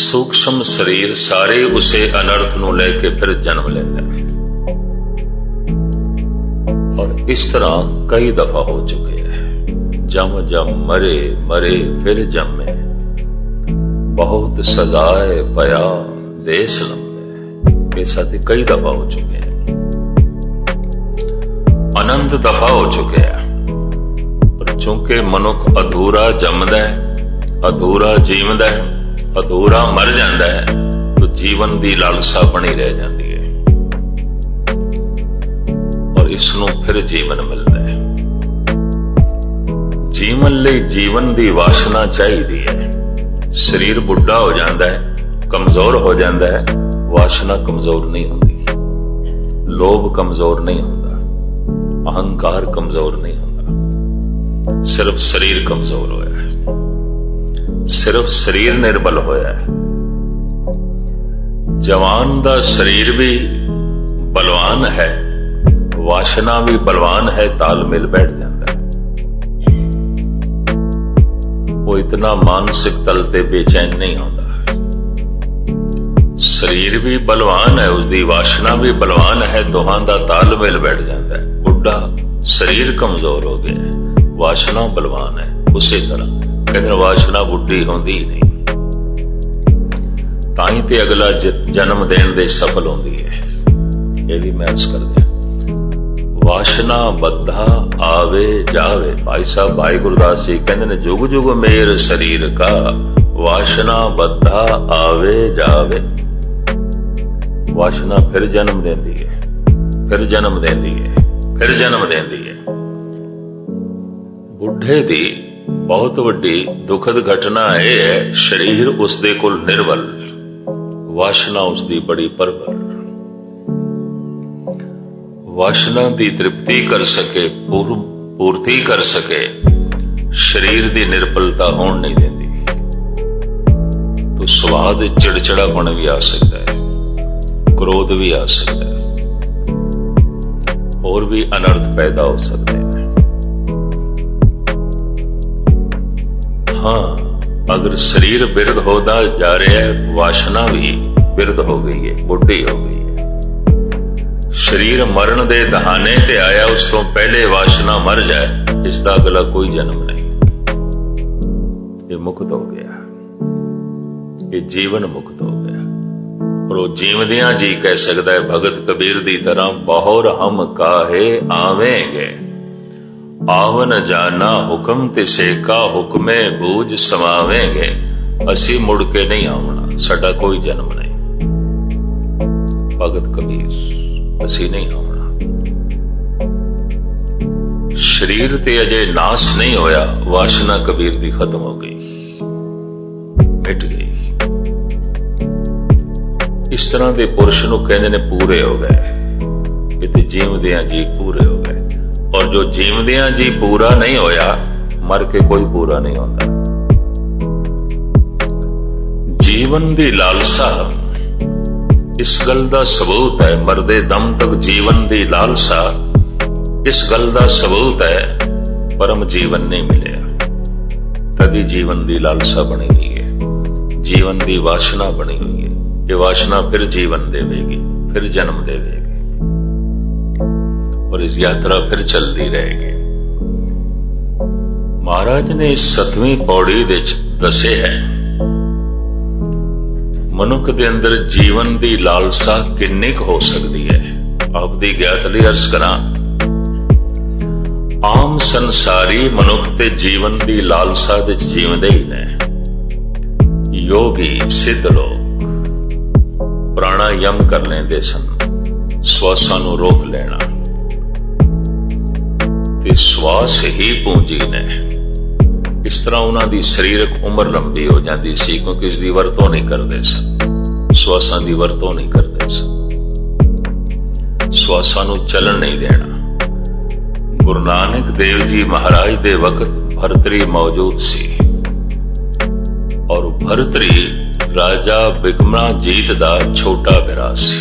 सूक्ष्म शरीर सारे उसे अनर्थ नूं लेके फिर जन्म लेता है। और इस तरह कई दफा हो चुके हैं। जम जम मरे मरे फिर जमे, बहुत सजाए पया देश लंबे, ये साथ कई दफा हो चुके हैं, अनंत दफा हो चुके हैं। पर चूंकि मनुख अधूरा जमदा है, अधूरा जीवदा है, अधूरा मर जाता है, तो जीवन की लालसा बनी रह जाती है और इसनों फिर जीवन मिलता है। जीवन ਲਈ जीवन की वासना चाहिए है। शरीर बुढ़ा हो जाता है, कमजोर हो जाता है, वासना कमजोर नहीं होती, लोभ कमजोर नहीं होता, अहंकार कमजोर नहीं होता, सिर्फ शरीर कमजोर होया है, सिर्फ शरीर निर्बल होया है। जवान दा शरीर भी बलवान है, वासना भी बलवान है, तालमेल बैठ जाता है, वो इतना मानसिक तल ते बेचैन नहीं होता। शरीर भी बलवान है, उसकी वासना भी बलवान है, दोहां दा तालमेल बैठ जाता है। बुढ़ा शरीर कमजोर हो गया है, वासना बलवान है, उसी तरह कहते वासना बुढ़ी होंदी ही नहीं, ताई ते अगला जन्म देने दे सफल होंदी है। ये भी मैं अर्ज कर दिया, वासना बद्धा आवे जावे। भाई साहब भाई गुरदास जी कहते ने जुग जुग मेर शरीर का, वासना बद्धा आवे जावे। वासना फिर जन्म देती है, फिर जन्म देती है, फिर जन्म देती है। बुढ़े दी बहुत वड्डी दुखद घटना यह है, शरीर उसदे कोल निर्बल, वासना उसदी बड़ी प्रबल। वासना की तृप्ति कर सके, पूर्ति कर सके, शरीर की निर्बलता होने नहीं देती, तो स्वाद चिड़चिड़ापन भी आ सकता है, क्रोध भी आ सकता है, और भी अनर्थ पैदा हो सकते हैं। हाँ, अगर शरीर बिरध होता जा रहा है, वासना भी बिरध हो गई है, बुढ़ी हो गई है। शरीर मरण दे दहाने ते आया, उस तो पहले वासना मर जाए, इसका अगला कोई जन्म नहीं, ये मुक्त हो गया, ये जीवन मुक्त हो गया। और वो जीवदियां जी कह सकता है भगत कबीर दी तरह, बहुर हम काहे आवेंगे, आवन जाना हुक्म तिसे का, हुक्मे बूझ समावेंगे। असी मुड़ के नहीं आवना, साडा कोई जन्म नहीं, भगत कबीर असी नहीं आवना। शरीर ते अजे नाश नहीं होया, वासना कबीर दी खत्म हो गई, मिट गई। इस तरह के पुरुष नूं कहंदे ने पूरे हो गए, इत्थे जीवदियां जी पूरे हो गए। और जो जीवदियां जी पूरा नहीं होया, मर के कोई पूरा नहीं होता। जीवन की लालसा इस गल का सबूत है, मरदे दम तक जीवन की लालसा इस गल का सबूत है, परम जीवन नहीं मिले, तभी जीवन की लालसा बनी हुई है, जीवन की वासना बनी हुई है। ये वासना फिर जीवन देवेगी, फिर जन्म देवेगी, और इस यात्रा फिर चलती रहेगी। महाराज ने इस 7वीं पौड़ी दसे है, मनुख के अंदर जीवन की लालसा किन्नी हो सकती है। आपकी ज्ञात लई अर्ज करा, ਆਮ ਸੰਸਾਰੀ ਮਨੁੱਖ ਤੇ ਜੀਵਨ ਦੀ ਲਾਲਸਾ ਵਿੱਚ ਜੀਵਦੇ ਹੀ ਨੇ। ਯੋਗੀ ਸਿੱਧ ਲੋਕ ਪ੍ਰਾਣਾਯਾਮ ਕਰ ਲੈਂਦੇ ਸਨ, ਸਵਾਸਾਂ ਨੂੰ ਰੋਕ ਲੈਣਾ, ਤੇ ਸਵਾਸ ਹੀ ਪੂੰਜੀ ਨੇ। ਇਸ ਤਰ੍ਹਾਂ ਉਹਨਾਂ ਦੀ ਸਰੀਰਕ ਉਮਰ ਲੰਬੀ ਹੋ ਜਾਂਦੀ ਸੀ, ਕਿਉਂਕਿ ਇਸ ਦੀ ਵਰਤੋਂ ਨਹੀਂ ਕਰਦੇ ਸਨ, ਸਵਾਸਾਂ ਦੀ ਵਰਤੋਂ ਨਹੀਂ ਕਰਦੇ ਸਨ, ਸਵਾਸਾਂ ਨੂੰ ਚੱਲਣ ਨਹੀਂ ਦੇਣਾ। ਗੁਰੂ ਨਾਨਕ ਦੇਵ ਜੀ ਮਹਾਰਾਜ ਦੇ ਵਕਤ ਭਰਤਰੀ ਮੌਜੂਦ ਸੀ, ਔਰ ਭਰਤਰੀ ਰਾਜਾ ਬਿਕਮਾਜੀਤ ਦਾ ਛੋਟਾ ਭਰਾ ਸੀ।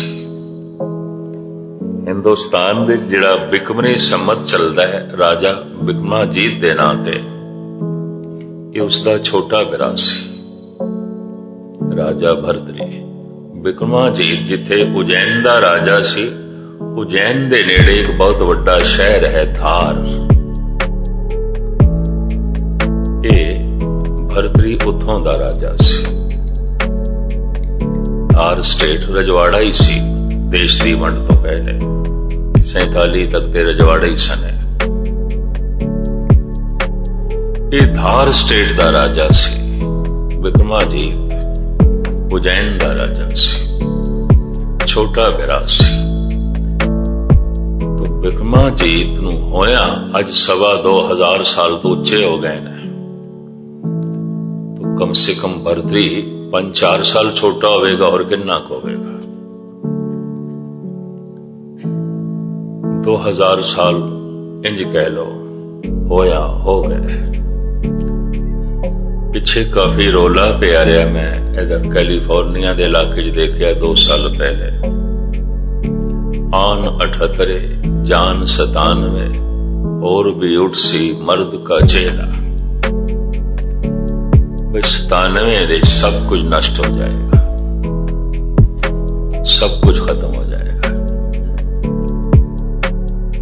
ਹਿੰਦੁਸਤਾਨ ਵਿੱਚ ਜਿਹੜਾ ਬਿਕਮਨੀ ਸੰਮਤ ਚੱਲਦਾ ਹੈ ਰਾਜਾ ਬਿਕਮਾਜੀਤ ਦੇ ਨਾਂ ਤੇ, ਇਹ ਉਸਦਾ ਛੋਟਾ ਭਰਾ ਸੀ ਰਾਜਾ ਭਰਤਰੀ। ਬਿਕਮਾਜੀਤ ਜਿੱਥੇ ਉਜੈਨ ਦਾ ਰਾਜਾ ਸੀ, ਉਜੈਨ ਦੇ ਨੇੜੇ ਇੱਕ ਬਹੁਤ ਵੱਡਾ ਸ਼ਹਿਰ ਹੈ ਧਾਰ। ਇਹ ਭਰਤਰੀ ਉੱਥੋਂ ਦਾ ਰਾਜਾ ਸੀ। ਧਾਰ ਸਟੇਟ ਰਜਵਾੜਾ ਹੀ ਸੀ ਦੇਸ਼ ਦੀ ਵੰਡ ਤੋਂ ਪਹਿਲੇ। 47 ਤੱਕ ਤੇ ਰਜਵਾੜਾ ਹੀ ਸਨ। ਇਹ ਧਾਰ ਸਟੇਟ ਦਾ ਰਾਜਾ ਸੀ। ਬਿਕਮਾਜੀਤ ਉਜੈਨ ਦਾ ਰਾਜਾ ਸੀ, ਛੋਟਾ ਭਰਾ ਸੀ। ਬਿਕਮਾਜੀਤ ਨੂੰ ਹੋਇਆ ਅੱਜ 2,2500 ਸਾਲ ਤੋਂ ਉੱਚੇ ਹੋ ਗਏ ਨੇ। तो कम से कम भरतरी 5-4 साल छोटा होगा, और कितना होगा 2000 साल इंज कह लो होया हो गए। पिछे काफी रोला पिया रहा। मैं इधर कैलिफोर्निया के इलाके च देखा 2 साल पहले, आन 78 जान 97 और भी उठ सी मर्द का चेहरा। 97 सब कुछ नष्ट हो जाएगा, सब कुछ खत्म हो जाएगा।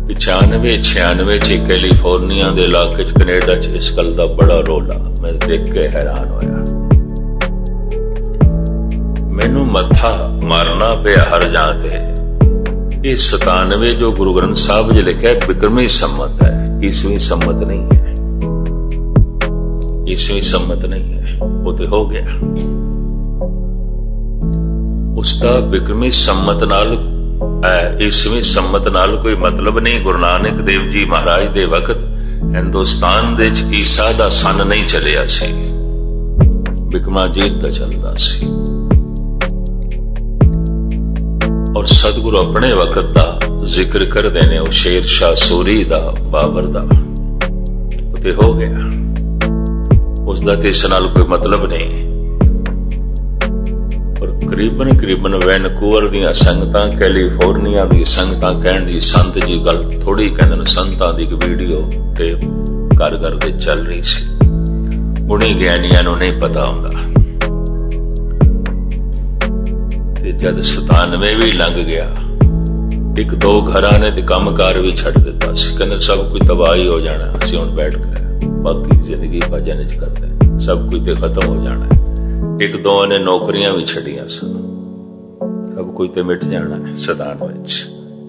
95-96 कैलिफोर्निया के इलाके कनेडा च इस गल का बड़ा रोला मैं देख के हैरान होया। मैनू मत्था मारना पिया हर जाते। ये 97 जो गुरु ग्रंथ साहब जी लिखा है बिक्रमी सम्मत है, ईसवीं सम्मत नहीं है, ईसवीं सम्मत नहीं है। वो तो हो गया उसका बिक्रमी सम्मत नाल ईसवीं सम्मत नाल कोई मतलब नहीं। गुरु नानक देव जी महाराज दे वक्त हिंदुस्तान दे च ईसा दा सन नहीं चलिया सी, बिकमाजीत दा चलदा सी। और सतगुरु अपने वक्त का जिक्र करते हैं, वो शेर शाह सूरी दा, बाबर दा, तो हो गया उसका तो इस नाल कोई मतलब नहीं। और करीबन वैनकूवर दियां संगतां, कैलिफोर्निया दी संगतां कहण जी संत जी गल थोड़ी कहंदे, संतां दी एक वीडियो टेप घर दे चल रही सी। गुणी ज्ञानियां नूं नहीं पता हुंदा। जद 97 भी लंघ गया, 1-2 घरां ने ते कामकार भी छड्ड दिता सी। कहंदे सब कुछ तबाही हो जाना, असीं हुण बैठ के बाकी जिंदगी भजन च करदे, सब कुछ ते खत्म हो जाना है। 1-2 ने नौकरियां भी छड्डियां सन, सब कुछ ते मिट जाना है सदान विच।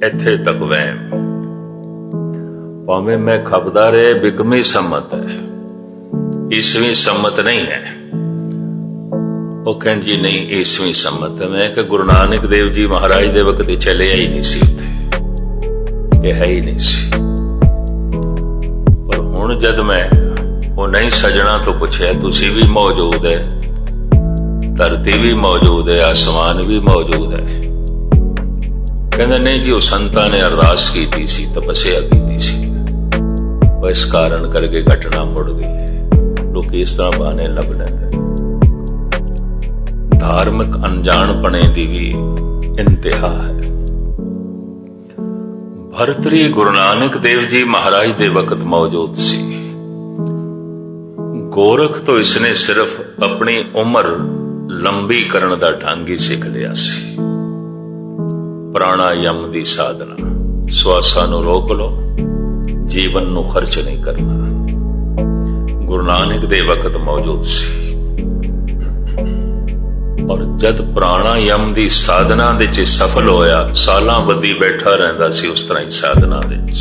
इत्थे तक वहम भावें मैं खपदा रहे बिकमी सम्मत है, ईसवीं सम्मत नहीं है। वो कहन जी नहीं ईसवीं सम्मत है। मैं कि गुरु नानक देव जी महाराज दे वक्त चले ही नहीं सी, ये है ही नहीं सी। पर हुण जद मैं वो नहीं सजना तो पूछया तुसी भी मौजूद है, धरती भी मौजूद है, आसमान भी मौजूद है। कहंदे नहीं जी वो संतां ने अरदास की सी, तपस्या की सी, इस कारण करके घटना मुड़ गई। लोग इस तरह बहाने लभ लेंदे। धार्मिक अनजानपने की भी इंतहा है। भरतरी गुरु नानक देव जी महाराज दे वक्त मौजूद सी। गोरख तो इसने सिर्फ अपनी उम्र लंबी करने का ढंग ही सीख लिया सी। प्राणायाम की साधना, श्वासां नूं रोक लो, जीवन नूं खर्च नहीं करना। गुरु नानक दे वक्त मौजूद सी। और जद प्राणायाम की साधना दे च सफल होया, सालां बदी बैठा रहिंदा सी उस तरह ही साधना दे च।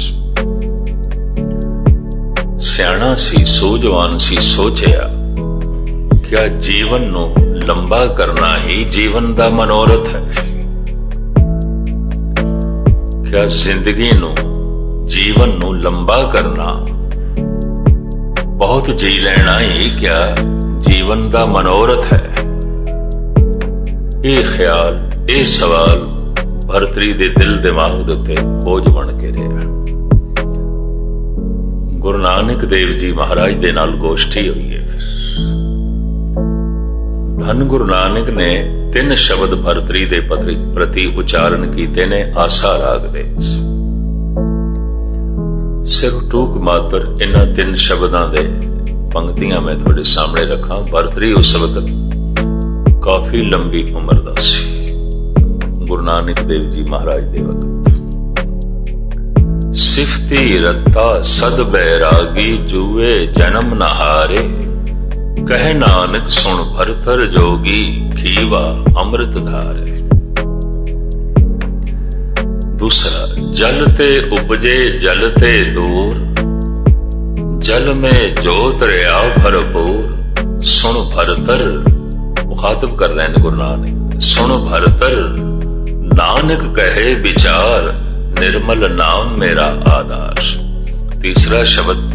ਸਿਆਣਾ ਸੀ, ਸੂਝਵਾਨ ਸੀ, ਸੋਚਿਆ ਕਿਆ ਜੀਵਨ ਨੂੰ ਲੰਬਾ ਕਰਨਾ ਹੀ ਜੀਵਨ ਦਾ ਮਨੋਰਥ ਹੈ? ਕਿਆ ਜ਼ਿੰਦਗੀ ਨੂੰ, ਜੀਵਨ ਨੂੰ ਲੰਬਾ ਕਰਨਾ, ਬਹੁਤ ਜੀ ਲੈਣਾ ਹੀ ਕਿਆ ਜੀਵਨ ਦਾ ਮਨੋਰਥ ਹੈ? ਇਹ ਖਿਆਲ, ਇਹ ਸਵਾਲ ਭਰਤਰੀ ਦੇ ਦਿਲ ਦਿਮਾਗ ਦੇ ਉੱਤੇ ਬੋਝ ਬਣ ਕੇ ਰਿਹਾ। ਗੁਰੂ ਨਾਨਕ ਦੇਵ ਜੀ ਮਹਾਰਾਜ ਦੇ ਨਾਲ ਗੋਸ਼ਟੀ ਹੋਈ ਹੈ। ਫਿਰ ਧੰਨ ਗੁਰੂ ਨਾਨਕ ਨੇ 3 ਸ਼ਬਦ ਭਰਤਰੀ ਦੇ ਪ੍ਰਤੀ ਉਚਾਰਨ ਕੀਤੇ ਨੇ ਆਸਾ ਰਾਗ ਦੇ। ਸਿਰਫ ਟੂਕ ਮਾਤਰ ਇਹਨਾਂ 3 ਸ਼ਬਦਾਂ ਦੇ ਪੰਕਤੀਆਂ ਮੈਂ ਤੁਹਾਡੇ ਸਾਹਮਣੇ ਰੱਖਾਂ। ਭਰਤਰੀ ਉਸ ਵਕਤ ਕਾਫੀ ਲੰਬੀ ਉਮਰ ਦਾ ਸੀ, ਗੁਰੂ ਨਾਨਕ ਦੇਵ ਜੀ ਮਹਾਰਾਜ ਦੇ ਵਕਤ। ਸਿਫਤੀ ਰਤਾ ਸਦ ਬੈਰਾਗੀ ਜੂਏ ਜਨਮ ਨਹਾਰੇ, ਕਹਿ ਨਾਨਕ ਸੁਣ ਭਰਤਰ ਜੋਗੀ ਖੀਵਾ ਅੰਮ੍ਰਿਤ ਧਾਰੇ। दूसरा, जल ते उपजे जल ते दूर, जल में जोत रहा भरपूर। सुन भरतर, मुखातब कर रहे हैं गुरु नानक, सुन भरतर नानक कहे विचार, निर्मल नाम मेरा आधार। तीसरा शब्द,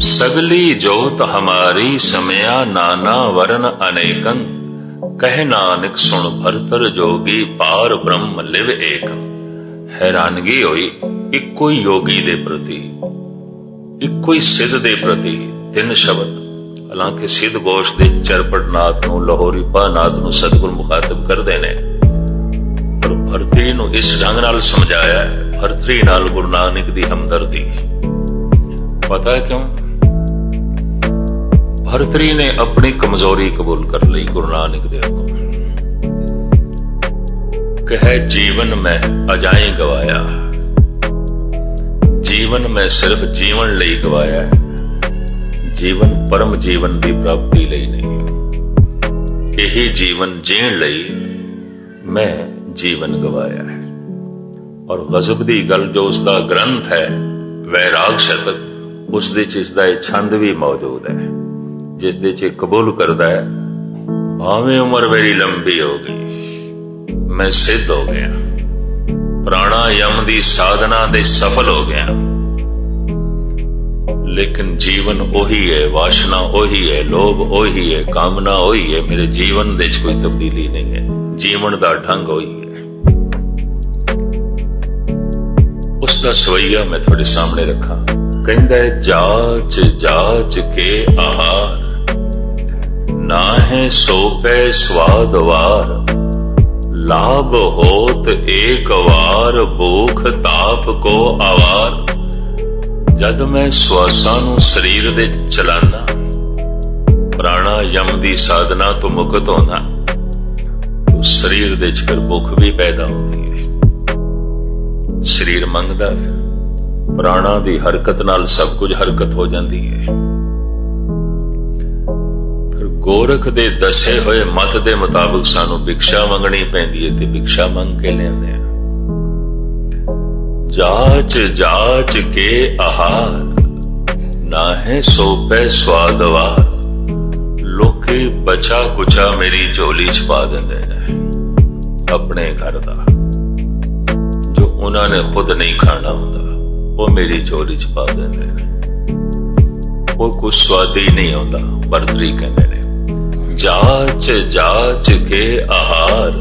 सगली जोत हमारी समया नाना वर्ण अनेकन, कह नानक सुन भरतर जोगी पार ब्रह्म लिव एकम। हैरानगी हुई इक्को ही योगी दे प्रति, इक्को ही सिद्ध दे प्रति 3 शब्द। हालांकि सिद्ध गोश दे चरपटनाथ नूं, लाहौरी पानाथ नूं सतगुर मुखातब करदे ने, पर भरतरी नूं इस ढंग नाल समझाया है। भरतरी नाल गुरु नानक दी हमदर्दी। पता है क्यों? भरतरी ने अपनी कमजोरी कबूल कर ली गुरु नानक देव को। कहे जीवन में अजाई गवाया, जीवन में सिर्फ जीवन लई गवाया है, जीवन परम जीवन की प्राप्ति लई नहीं। यही जीवन जीण लई मैं जीवन गवाया है। और गजब दी गल जो उसका ग्रंथ है वैराग शतक, उस दे च इसदा छंद भी मौजूद है, जिस दे च कबूल करदा है, भावें उम्र मेरी लंबी हो गई, मैं सिद्ध हो गया, प्राणायाम दी साधना दे सफल हो गया, लेकिन जीवन ओही है, वासना ओही है, लोभ ओही है, कामना ओही है, मेरे जीवन दे कोई तब्दीली नहीं है, जीवन दा ढंग ओही है। उसका सवैया मैं थोड़े सामने रखा। कहंदा है, जाच जाच के आहार, ना है सोपे स्वादवार, लाभ होत एक वार, भूख ताप को आवार। जद मैं श्वासां नूं शरीर दे चलाना, प्राणायाम दी साधना तो मुक्त होना, तो शरीर दे च फिर भुख भी पैदा होती है। शरीर मंगदा, फिर प्राणा दी हरकत नाल सब कुछ हरकत हो जाती है। गोरख दे दसे होए मत दे मुताबिक सानू भिक्षा मंगनी पैंदी है, ते भिक्षा मंग के लेंदे आ। जाच जाच के आहार, ना है सोपे स्वादवार। लोके बचा कुचा मेरी झोली च पा देंदे ने अपने घर दा, जो उन्होंने खुद नहीं खाना होंदा, वो मेरी झोली च पा देंदे ने। वो कुछ स्वादी नहीं होंदा। भरतरी कहंदे ने, जाच जाच के आहार,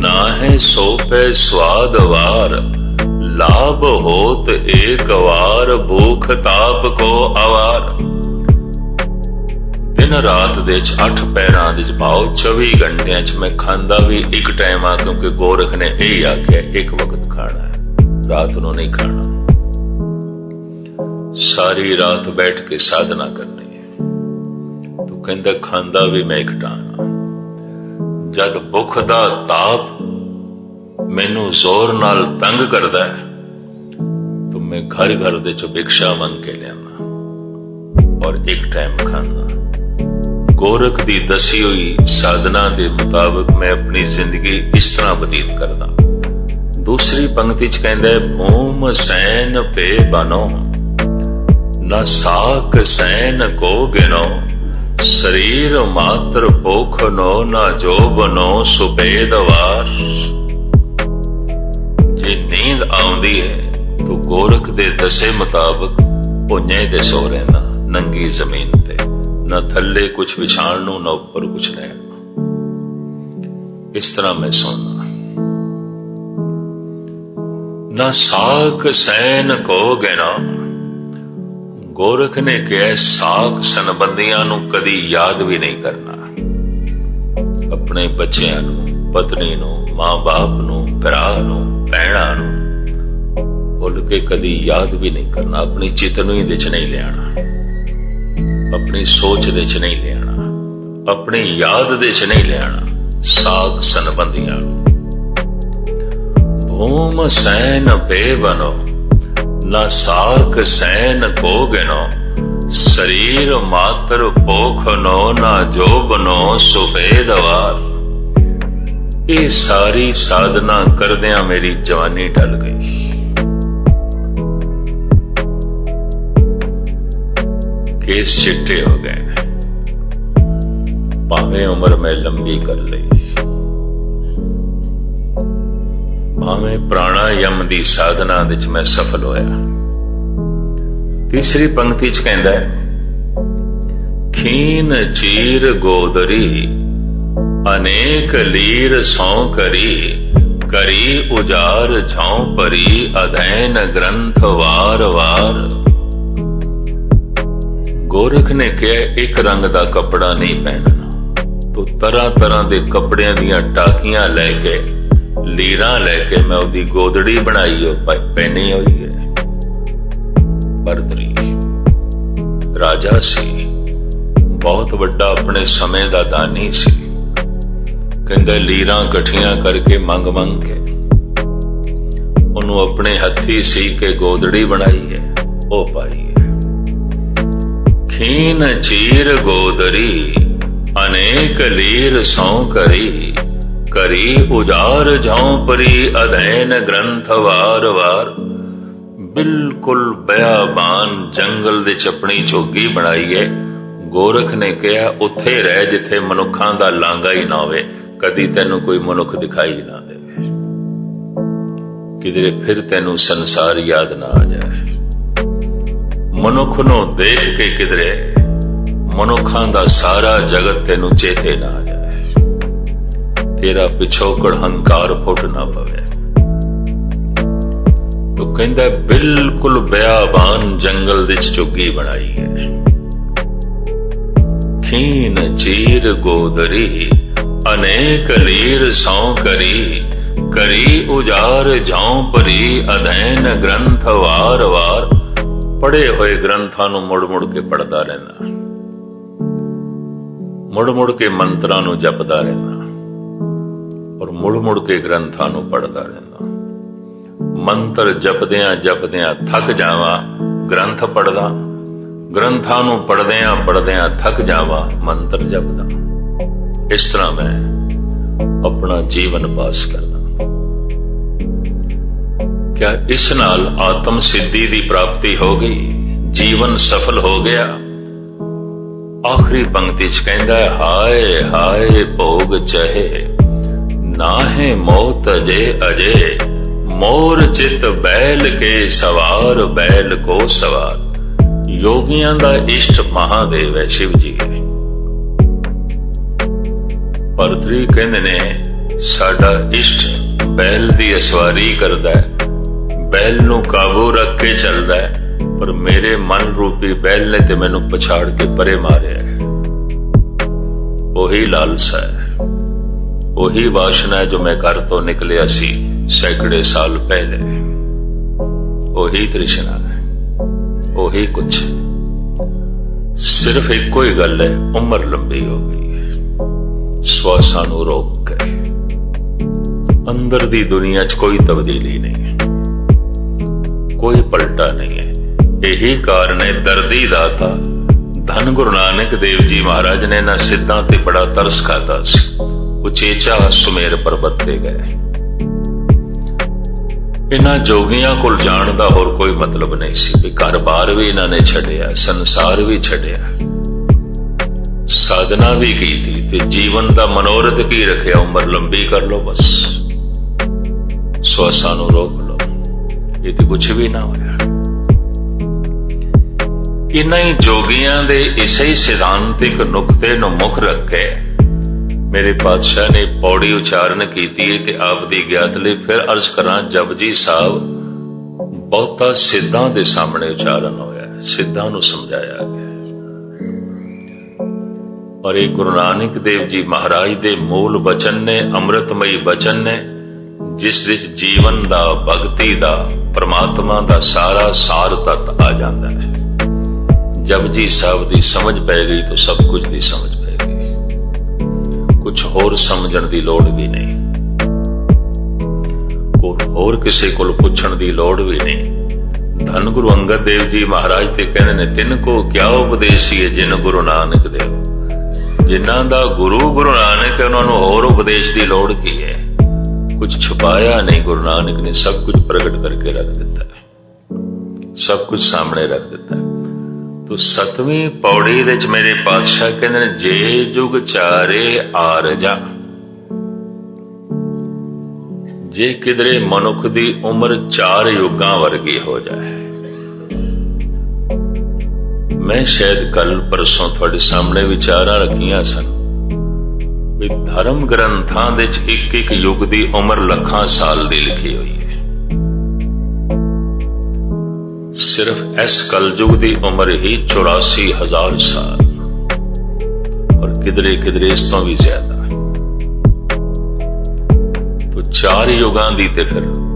ना है सोपे स्वादवार, लाभ होत एक वार, भूख ताप को आवार। दिन रात दे 8 पैरां दे भाव 24 घंटियां च मैं खांदा भी एक टाइम आ, क्योंकि गोरख ने यही आख्या एक वक्त खाना है, रात नूं नहीं खाना। सारी रात बैठ के साधना करनी, कहंदा खांदा भी मैं एक टाणा। जद भुख दा ताप मैनू जोर नाल तंग करदा है, तो मैं घर घर दे चो भिक्षा मंग के लियाना और एक टाइम खाना। गोरख दी दसी हुई साधना के मुताबिक मैं अपनी जिंदगी इस तरह बतीत करदा। दूसरी पंक्ति च कहंदा है, भूम सैन पे बनो, न साक सैन को गिनो, शरीर मात्र पोखनो, न जोबनो सुपेदवार। जे नींद आउंदी है तो गोरख दे दसे मुताबिक पुंजे ते सो रहिंदा नंगी जमीन ते, न थल्ले कुछ विछाण नूं न उपर कुछ लैण। इस तरह मैं सोना। न साक सैन को गिना, गोरख ने कहा साक संबंधियां नूं कदी याद भी नहीं करना। अपने बच्चियां नूं, पत्नी नूं, मां बाप नूं, भरा नूं, भैणां नूं भुल के कदी याद भी नहीं करना। अपनी चितनू दे च नहीं लियाना, अपनी सोच दे च नहीं लियाना, अपनी याद दे च नहीं लियाना साक संबंधियां। भूम सैन पे बनो, न साक सैन को गिनो, शरीर मात्र पोखनो, न जोबनो सुबेदवार। ये सारी साधना करदियां मेरी जवानी ढल गई। केस चिट्टे हो गए, भावें उम्र में लंबी कर ली, भावें प्राणायाम दी साधना विच मैं सफल होया। तीसरी पंक्ति च कहंदा है, खीन चीर गोदरी, अनेक लीर सौ करी, करी उजार झौं परी, अध्ययन ग्रंथ वार वार। गोरख ने कहा एक रंग दा कपड़ा नहीं पहनना, तो तरह तरह दे कपड़ियां दियां टाकियां लैके, लीरां लैके मैं उहदी गोदड़ी बनाई हो, पहनी हुई है। बरदरी राजा सी, बहुत वड्डा अपने समय दा दानी सी। कहंदा लीरां कठियां करके मंग मंग के उन्होंने अपने हथी सी के गोदड़ी बनाई है, ओ पाई है। खीन चीर गोदरी, अनेक लीर सौ करी, करी उजार झौं परी, अध्ययन ग्रंथ वार वार। बिल्कुल बयाबान जंगल दे चपनी चोगी बनाई है। गोरख ने कहा उत्थे रह जिथे मनुखां दा लांगा ही ना होवे, कदी तैनू कोई मनुख दिखाई ना देवे, किधरे फिर तैनू संसार याद ना आ जाए। मनुख नूं देख के किधरे मनुखां दा सारा जगत तैनू चेते ना आ जाए, तेरा पिछोकड़ हंकार फुट ना पवे। तो कहंदा बिल्कुल बयाबान जंगल विच चुग्गी बनाई है। खीन चीर गोदरी, अनेक लीर सौ करी, करी उजार झौं परी, अध्ययन ग्रंथ वार वार। पढ़े हुए ग्रंथां नूं मुड़ मुड़ के पढ़दा रहना, मुड़ मुड़ के मंत्रां नूं जपदा रहना, और मुड़ मुड़ के ग्रंथां नूं पढ़दा रहना। मंत्र जपदियां जपदियां थक जावां, ग्रंथ पढ़दा, ग्रंथां नूं पढ़दियां पढ़दियां थक जावां, मंत्र जपदा। इस तरह मैं अपना जीवन पास करदा। क्या इस नाल आत्म सिद्धि दी प्राप्ति हो गई, जीवन सफल हो गया? आखिरी पंक्ति च कहंदा है, हाय हाय भोग चहे, नाहे मौत अजे अजे, मोर चित बैल के सवार, बैल को सवार। योगियां दा इष्ट महादेव है शिव जी। भरतरी कहंदे ने साडा इष्ट बैल दी असवारी करदा है, बैल नूं काबू रख के चलदा है, पर मेरे मन रूपी बैल ने ते मैनू पछाड़ के परे मारिया है। वही लालसा है, वही वासना है जो मैं घर तो निकलिया सी सैकड़े साल पहले। वही तृष्णा है, वही कुछ। सिर्फ एक ही गल है, उम्र लंबी हो गई है, श्वासां नूं रोक के। अंदर दी दुनिया च कोई तब्दीली नहीं है, कोई पलटा नहीं है। यही कारण है दर्दी दाता धन गुरु नानक देव जी महाराज ने ना सिद्धां ते बड़ा तरस खाता सी। उचेचा सुमेर पर्वत ते गए, इन्हां जोगियां कोल जाण दा होर कोई मतलब नहीं सी भी घर बार भी इन्हां ने छड्डिया, संसार भी छड्डिया, साधना भी की थी ते जीवन दा मनोरथ की रखिया, उम्र लंबी कर लो बस, श्वासां नूं रोक लो, ये तो कुछ भी ना होया। इन्हां ही जोगियां दे इसे ही सिद्धांतिक नुकते नूं मुख रख के मेरे पातशाह ने पौड़ी उचारण की ते आप दी ज्ञात लई फिर अर्ज करा जपजी साहब बहुता सिद्धां दे सामने उचारण होया, सिद्धां नूं समझाया गया और एक गुरु नानक देव जी महाराज दे मूल वचन ने, अमृतमयी वचन ने, जिस विच जीवन दा, भगती दा, परमात्मा दा सारा सार तत्त आ जाता है। जपजी साहब दी समझ पै गई तो सब कुछ दी समझ पै गई, कुछ होर समझण दी लोड़ भी नहीं, होर किसी कोल पुछण दी लोड़ भी नहीं। धन गुरु अंगद देव जी महाराज ते कहंदे ने तिन को क्या उपदेश है जिन गुरु नानक देव, जिन्हां दा गुरु नानक है उन्हां नूं होर उपदेश दी लोड़ की है। कुछ छुपाया नहीं, गुरु नानक ने सब कुछ प्रगट करके रख दिता है, सब कुछ सामने रख दिता है। तो 7वीं पौड़ी दे च मेरे पातशाह कहंदे ने जे जुग चारे आरजा, जे किधरे मनुख दी उम्र 4 युगां वर्गी हो जाए। मैं शायद कल परसों थोड़े सामने विचारां रखियां सन भी धर्म ग्रंथां दे च एक युग दी उम्र लखां साल दी लिखी हुई है, सिर्फ इस कलयुग की उम्र ही 84,000 साल और किधरे किधरे इस तो भी ज्यादा। तो 4 युगां दी ते फिर